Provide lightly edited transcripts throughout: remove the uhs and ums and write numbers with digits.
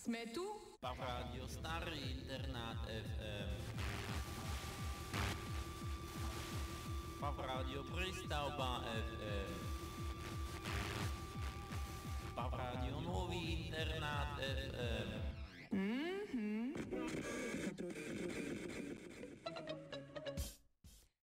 Sme tu? Radio Starý internát FM. Radio Prístavba FM. Radio Nový internát FM.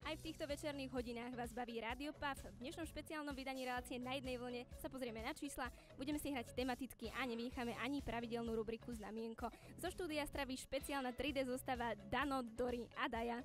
Aj v týchto večerných hodinách vás baví Radio PAF. V dnešnom špeciálnom vydaní relácie Na jednej vlne sa pozrieme na čísla, budeme si hrať tematicky a nevynecháme ani pravidelnú rubriku Znamienko. Zo štúdia straví špeciálna 3D zostava Dano, Dori a Daja.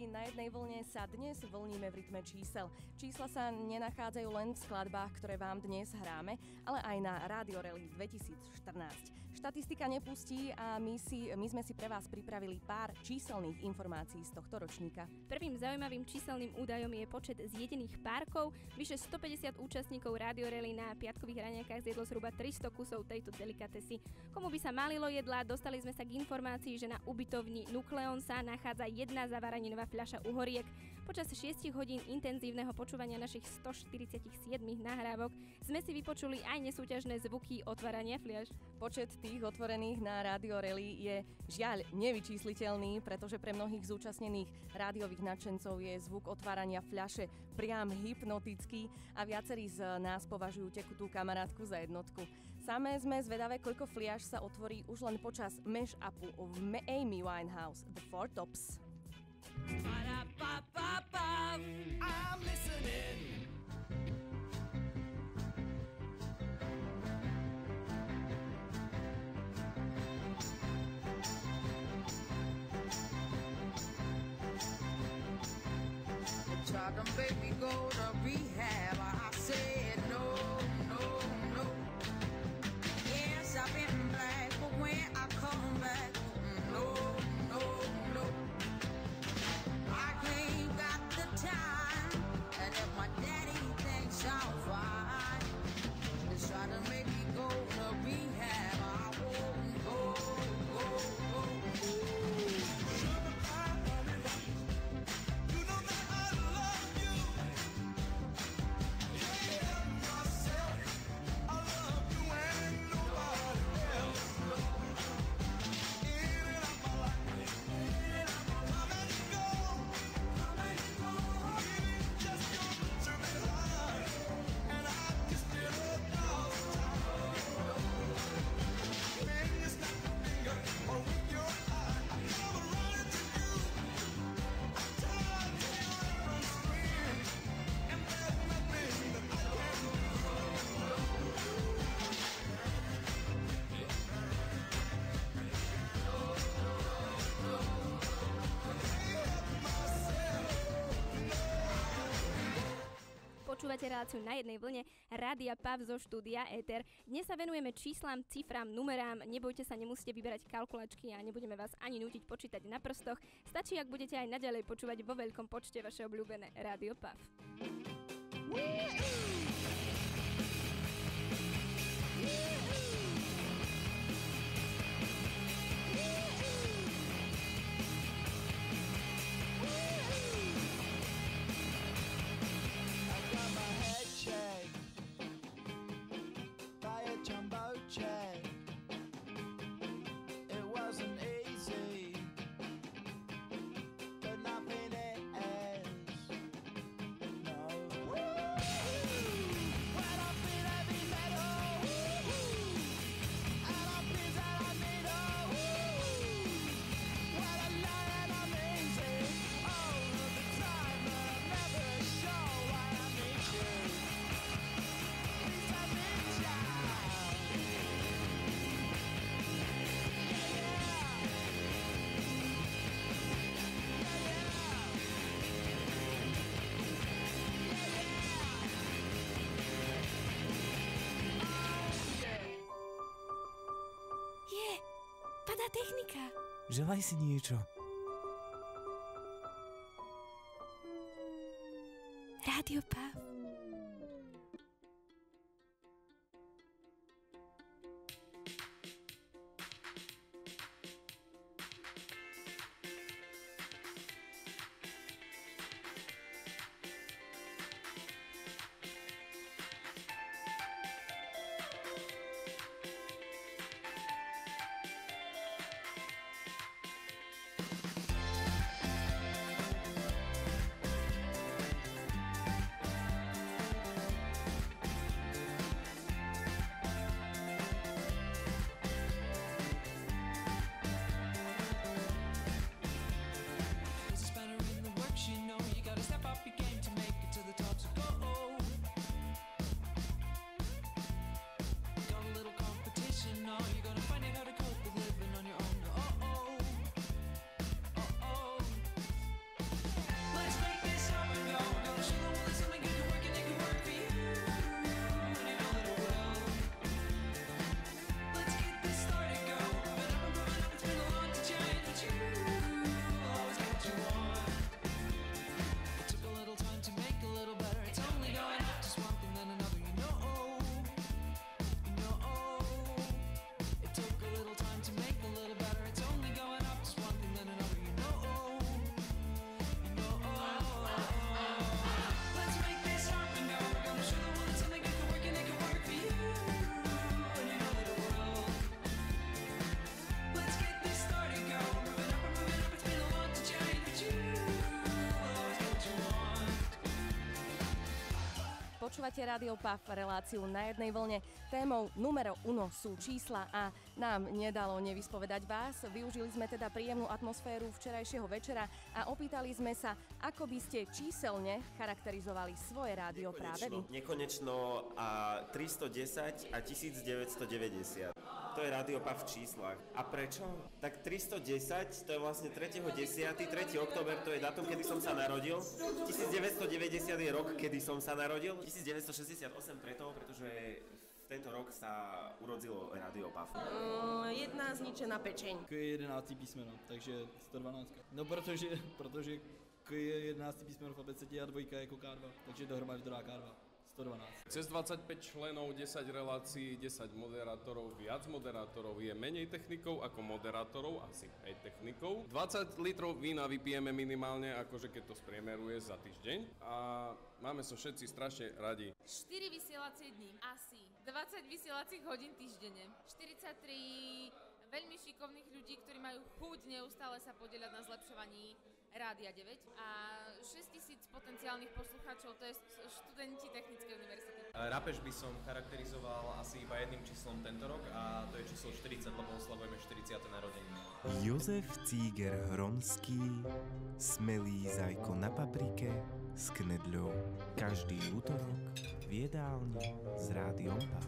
Na jednej vlne sa dnes vlníme v rytme čísel. Čísla sa nenachádzajú len v skladbách, ktoré vám dnes hráme, ale aj na Radio Rally 2014. Štatistika nepustí a my sme si pre vás pripravili pár číselných informácií z tohto ročníka. Prvým zaujímavým číselným údajom je počet zjedených párkov. Vyše 150 účastníkov Radio Rally na piatkových raňajkách zjedlo zhruba 300 kusov tejto delikatesy. Komu by sa malilo jedla, dostali sme sa k informácii, že na ubytovni Nukleon sa nachádza jedna zavaraninová fľaša uhoriek. Počas 6 hodín intenzívneho počúvania našich 147 nahrávok sme si vypočuli aj nesúťažné zvuky otvárania fľaš. Počet tých otvorených na Radio Rally je žiaľ nevyčísliteľný, pretože pre mnohých zúčastnených rádiových nadšencov je zvuk otvárania fľaše priam hypnotický a viacerí z nás považujú tekutú kamarátku za jednotku. Samé sme zvedavé, koľko fľaš sa otvorí už len počas mash-upu v Amy Winehouse, The Four Tops. I'm listening. Tried to make me go to rehab. I said no, no, no. Yes, I've been black, but when I come back, no, no, no. I ain't got the time, and if my daddy thinks I'm fine, they try to make me go to rehab. I won't go, go, go, go. Počúvate reláciu Na jednej vlne Rádia PAV zo štúdia Éter. Dnes sa venujeme číslam, cifrám, numerám. Nebojte sa, nemusíte vyberať kalkulačky a nebudeme vás ani nútiť počítať na prstoch. Stačí, ak budete aj naďalej počúvať vo veľkom počte vaše obľúbené Rádio PAV. Padá technika. Želaj si niečo. Rádio PAV. Počúvate Rádio PAV, reláciu Na jednej vlne. Témou numero 1 sú čísla a nám nedalo nevyspovedať vás. Využili sme teda príjemnú atmosféru včerajšieho večera a opýtali sme sa, ako by ste číselne charakterizovali svoje rádio práve vy. Nekonečno a 310 a 1990. To je Rádio PAV v číslach. A prečo? Tak 310, to je vlastne 3.10., 3. október, to je datum, kedy som sa narodil. 1990 je rok, kedy som sa narodil. 1968 preto, pretože v tento rok sa urodzilo Rádio PAV. Jedna zničená pečeň. K je 11. písmeno, takže 112. No protože K je 11. písmeno v abecedě a dvojka je jako K2, takže dohromady to dá K2. 112. Cez 25 členov, 10 relácií, 10 moderátorov, viac moderátorov je menej technikov ako moderátorov, asi aj technikov. 20 litrov vína vypijeme minimálne, akože keď to spriemeruje za týždeň. A máme sa všetci strašne radi. 4 vysielacie dní, asi 20 vysielacích hodín týždenne, 43 veľmi šikovných ľudí, ktorí majú chuť neustále sa podieľať na zlepšovaní Rádia 9 a 6000 potenciálnych poslucháčov, to je študenti Technickej univerzity. Rápež by som charakterizoval asi iba jedným číslom tento rok a to je číslo 40, lebo oslavujeme 40. narodeniny. Jozef Cíger Hronský, smelý zajko na paprike s knedľou. Každý útorok v jedálni s Rádiom PAV.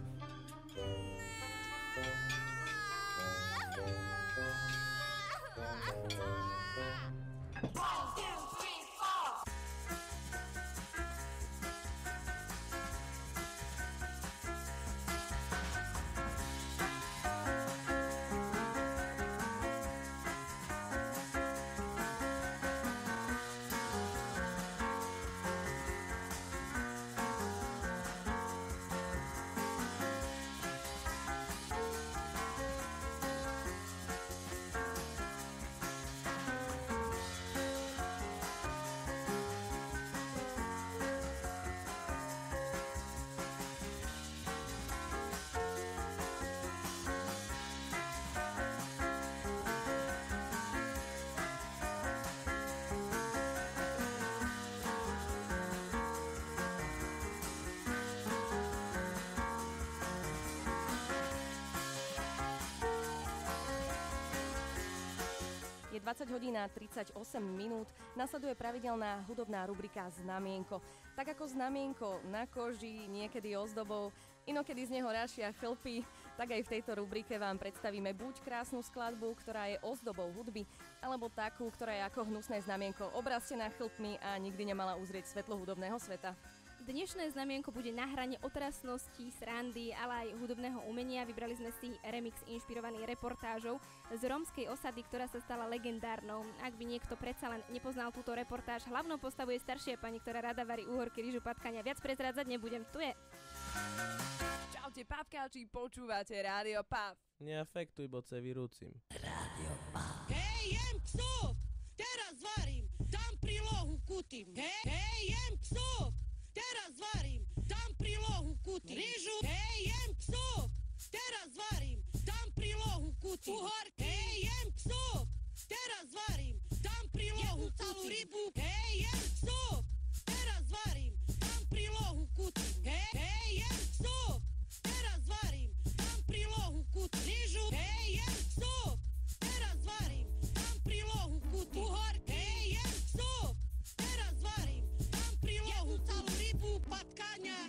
Je 20 hodín a 38 minút. Nasleduje pravidelná hudobná rubrika Znamienko. Tak ako znamienko na koži, niekedy ozdobou, inokedy z neho rašia chlpy, tak aj v tejto rubrike vám predstavíme buď krásnu skladbu, ktorá je ozdobou hudby, alebo takú, ktorá je ako hnusné znamienko obrastená chlpmi a nikdy nemala uzrieť svetlo hudobného sveta. Dnešné znamienko bude na hrane otrasnosti, srandy, ale aj hudobného umenia. Vybrali sme si remix inšpirovaný reportážou z rómskej osady, ktorá sa stala legendárnou. Ak by niekto predsa len nepoznal túto reportáž, hlavnou postavou je staršia pani, ktorá rada varí úhorky, rýžu, patkania. Viac prezrádzať nebudem, tu je. Čaute Pavkáči, počúvate Rádio Pav. Neafektuj, boce, vyrúcim. Rádio Pav. Hej, jem psov, teraz varím, dám prílohu kutím. Hej, jem psov, teraz varím, dám prílohu kutím. Rýžu, hej, jem psov, teraz varím, dám prílohu kutím. Uhorky, hej, jem psov, teraz varím, dám prílohu celú rybu. Hej, jem psov, teraz varím, dám prílohu kutím. Hej, jem psov, teraz varím, dám prílohu kutím. Rýžu, hej, jem psov, teraz varím, dám prílohu kutím. Uhorky, hej, jem psov, teraz varím, dám prílohu celú rybu, patkania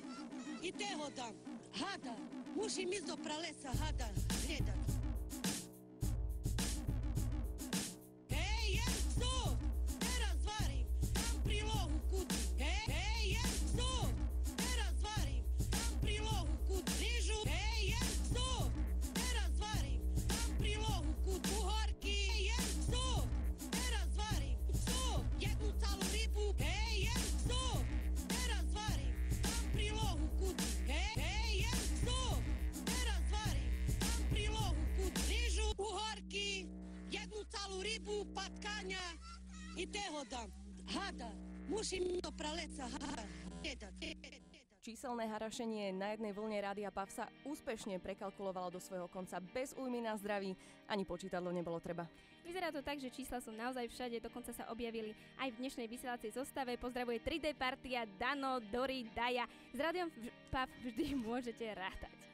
i teho dám. Hada, musím ísť do pralesa, hada, hľadať. Hej, jem psov, teraz varím, dám prílohu kutím. Hej, jem psov, teraz varím, dám prílohu kutím. Rýžu, hej, jem psov, teraz varím, dám prílohu kutím. Uhorky, hej, jem psov, teraz varím, psov, jednu celú rybu. Hej, jem psov, teraz varím, dám prílohu kutím. Hej, jem psov, teraz varím, dám prílohu kutím. Rýžu, uhorky, jednu celú rybu, patkania i teho dám. Hada, musím do praleca, hada, Číselné harašenie na jednej vlne Rádia Pav sa úspešne prekalkulovalo do svojho konca bez újmy na zdraví, ani počítadlo nebolo treba. Vyzerá to tak, že čísla sú naozaj všade, dokonca sa objavili aj v dnešnej vysielacej zostave. Pozdravuje 3D partia Dano, Dori, Daja. S Rádiom Pav vždy môžete rátať.